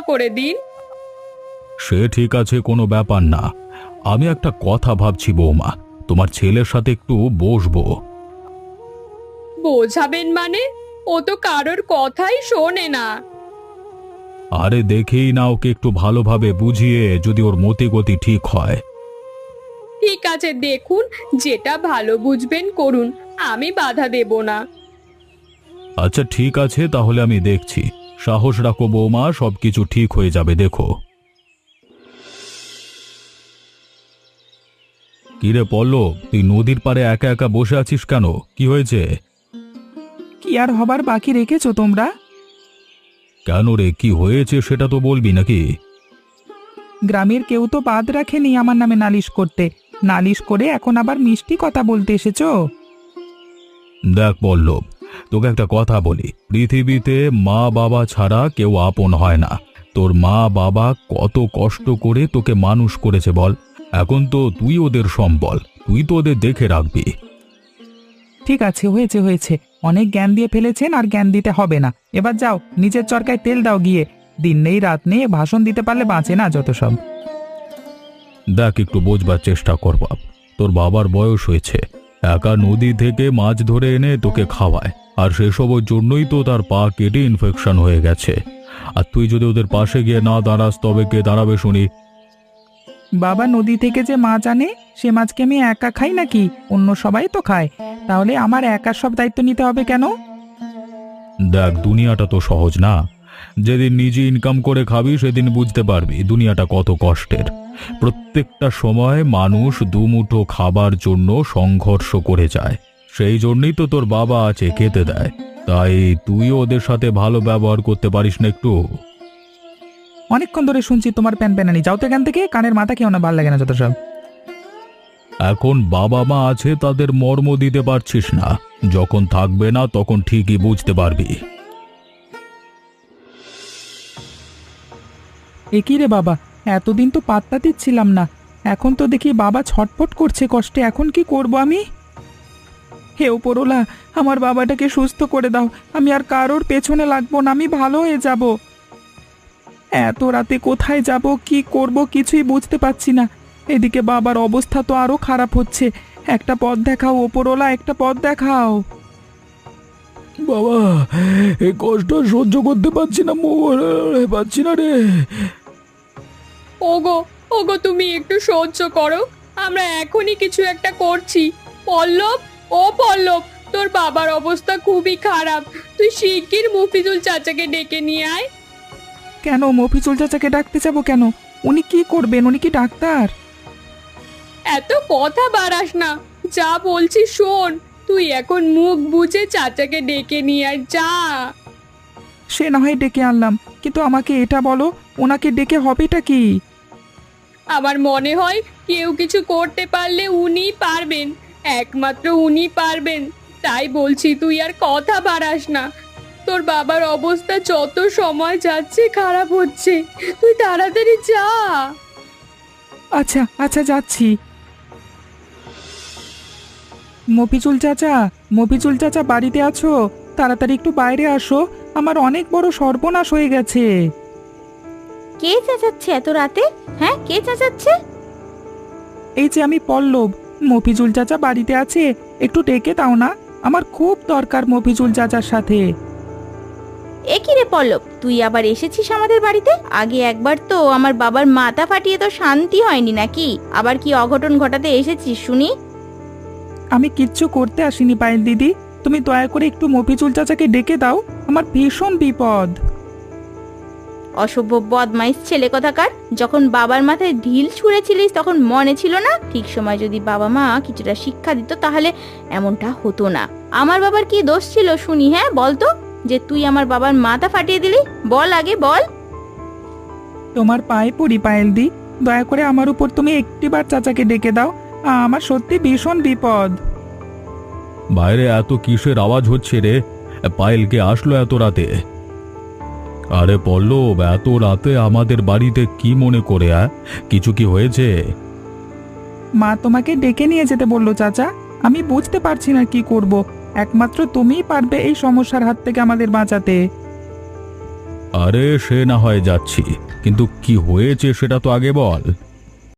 করে দিন। সে ঠিক আছে, কোনো ব্যাপার না। আমি একটা কথা ভাবছি বৌমা, তোমার ছেলের সাথে একটু বসবো। বোঝাবেন মানে? ও তো কারোর কথাই শোনে না। আরে দেখেই না, ওকে একটু ভালোভাবে বুঝিয়ে যদি ওর মতি গতি ঠিক হয়। ঠিক আছে, দেখুন যেটা ভালো বুঝবেন করুন, আমি বাধা দেব না। আচ্ছা ঠিক আছে, তাহলে আমি দেখছি। সাহস রাখো বৌমা, সবকিছু ঠিক হয়ে যাবে, দেখো। কিরে পল্লব, তুই নদীর পাড়ে একা একা বসে আছিস কেন? কি হয়েছে? কি আর হবার বাকি রেখেছো তোমরা? কেন রে, কি হয়েছে সেটা তো বলবি নাকি? গ্রামের কেউ তো বাদ রাখেনি আমার নামে নালিশ করতে। নালিশ করে এখন আবার মিষ্টি কথা বলতে এসেছো? দেখ পল্লব, তোকে একটা কথা বলি, পৃথিবীতে মা বাবা ছাড়া কেউ আপন হয় না। তোর মা বাবা কত কষ্ট করে তোকে মানুষ করেছে বল। এখন তো তুই ওদের সম্বল, তুই তো ওদের দেখে রাখবি। ঠিক আছে, হয়েছে হয়েছে, অনেক জ্ঞান দিয়ে ফেলেছেন, আর জ্ঞান দিতে হবে না। এবার যাও, নিজের চরকায় তেল দাও গিয়ে। দিন নেই রাত নেই ভাষণ দিতে পারলে বাঁচে না যত সব। দেখ, একটু বোঝবার চেষ্টা কর বাপ। তোর বাবার বয়স হয়েছে, একা নদী থেকে মাছ ধরে এনে তোকে খাওয়ায়, আর সেসবের জন্যই তো তার পা কেটে ইনফেকশন হয়ে গেছে। আর তুই যদি ওদের পাশে গিয়ে না দাঁড়াস, তবে কে দাঁড়াবে শুনি? বাবা নদী থেকে যে মাছ আনে, সে মাছ কি আমি একা খাই নাকি? অন্য সবাই তো খায়, তাহলে আমার একা সব দায়িত্ব নিতে হবে কেন? দেখ, দুনিয়াটা তো সহজ না। যেদিন নিজে ইনকাম করে খাবি সেদিন বুঝতে পারবি দুনিয়াটা কত কষ্টের। প্রত্যেকটা সময় মানুষ দুমুঠো খাবার জন্য সংঘর্ষ করে যায়। সেই জন্যই তো তোর বাবা আছে, খেতে দেয়। তাই তুইও ওদের সাথে ভালো ব্যবহার করতে পারিস না একটু? অনেকক্ষণ ধরে শুনছি তোমার প্যান প্যানানি, যাও তো এখান থেকে, কানের মাথা কেউ না, ভালো লাগে না যত সব। এখন বাবা মা আছে, তাদের মর্ম দিতে পারছিস না। যখন থাকবে না তখন ঠিকই বুঝতে পারবি। এ কি রে বাবা, এতদিন তো পাত্তা দিচ্ছিলাম না, এখন তো দেখি বাবা ছটফট করছে কষ্টে। এখন কি করব আমি? হে ওপরওয়ালা, আমার বাবাটাকে সুস্থ করে দাও। আমি আর কারোর পেছনে লাগবো না, আমি ভালো হয়ে যাব। এত রাতে কোথায় যাব, কি করব কিছুই বুঝতে পারছি না। এদিকে বাবার অবস্থা তো আরো খারাপ হচ্ছে। একটা পথ দেখাও ওপরওয়ালা, একটা পথ দেখাও। বাবা, এই কষ্ট সহ্য করতে পারছি না, পারছি না রে। ওগো, ওগো, তুমি একটু সহ্য করো, আমরা এখনই কিছু একটা করছি। পল্লব, ও পল্লব, তোর বাবার অবস্থা খুবই খারাপ, তুই শিগগির মফিজুল চাচাকে ডেকে নিয়ে আয়। কেন মফিজুল চাচাকে ডাকতে যাবো কেন? উনি কি করবেন? উনি কি ডাক্তার? এত কথা বাড়াস না, যা বলছি শোন। তুই এখন মুখ বুজে চাচাকে ডেকে নিয়ে আয়, যা। সে না হয় ডেকে আনলাম, কিন্তু আমাকে এটা বলো, ওনাকে ডেকে হবেটা কি? আমার মনে হয় কেউ কিছু করতে পারলে উনিই পারবেন, একমাত্র উনি পারবেন। তাই বলছি তুই আর কথা বাড়াস না। তোর বাবার অবস্থা যত সময় যাচ্ছে খারাপ হচ্ছে, তুই তাড়াতাড়ি যা। আচ্ছা আচ্ছা, যাচ্ছি। মফিজুল চাচা, মফিজুল চাচা বাড়িতে আছো? তাড়াতাড়ি একটু বাইরে আসো, আমার অনেক বড় সর্বনাশ হয়ে গেছে। কে চেঁচাচ্ছে এত রাতে? হ্যাঁ, কে চেঁচাচ্ছে? এই যে আমি পল্লব, মফিজুল চাচা বাড়িতে আছে, একটু ডেকে দাও না, আমার খুব দরকার মফিজুল চাচার সাথে। এ কি রে পল্লব, তুই আবার এসেছিস আমাদের বাড়িতে? আগে একবার তো আমার বাবার মাথা ফাটিয়ে তো শান্তি হয়নি নাকি? আবার কি অঘটন ঘটাতে এসেছিস শুনি? আমি কিচ্ছু করতে আসিনি পায়েল দিদি, তুমি দয়া করে একটু মফিজুল চাচাকে ডেকে দাও, আমার ভীষণ বিপদ। অসভ্য বদমাইশ ছেলে কোথাকার! যখন বাবার মাথায় ঢিল ছুঁড়েছিলিস তখন মনে ছিল না? ঠিক সময় যদি বাবা মা কিছুটা শিক্ষা দিত তাহলে এমনটা হতো না। আমার বাবার কি দোষ ছিল শুনি? হ্যাঁ বলতো, যে তুই আমার বাবার মাথা ফাটিয়ে দিলি? বল, আগে বল। তোমার পায়ে পড়ি পায়েল দি, দয়া করে আমার উপর তুমি একটিবার চাচাকে ডেকে দাও, আমার সত্যি ভীষণ বিপদ। বাইরে এত কিসের আওয়াজ হচ্ছে রে? পায়েলকে আসলো এত রাতে? আরে পল্লব, এত রাতে আমাদের বাড়িতে কি মনে করে? কিছু কি হয়েছে? মা তোমাকে ডেকে নিয়ে যেতে বললো চাচা, আমি বুঝতে পারছি না কি করব। একমাত্র তুমিই পারবে এই সমস্যার হাত থেকে আমাদের বাঁচাতে। আরে সে না হয় যাচ্ছি, কিন্তু কি হয়েছে সেটা তো আগে বল।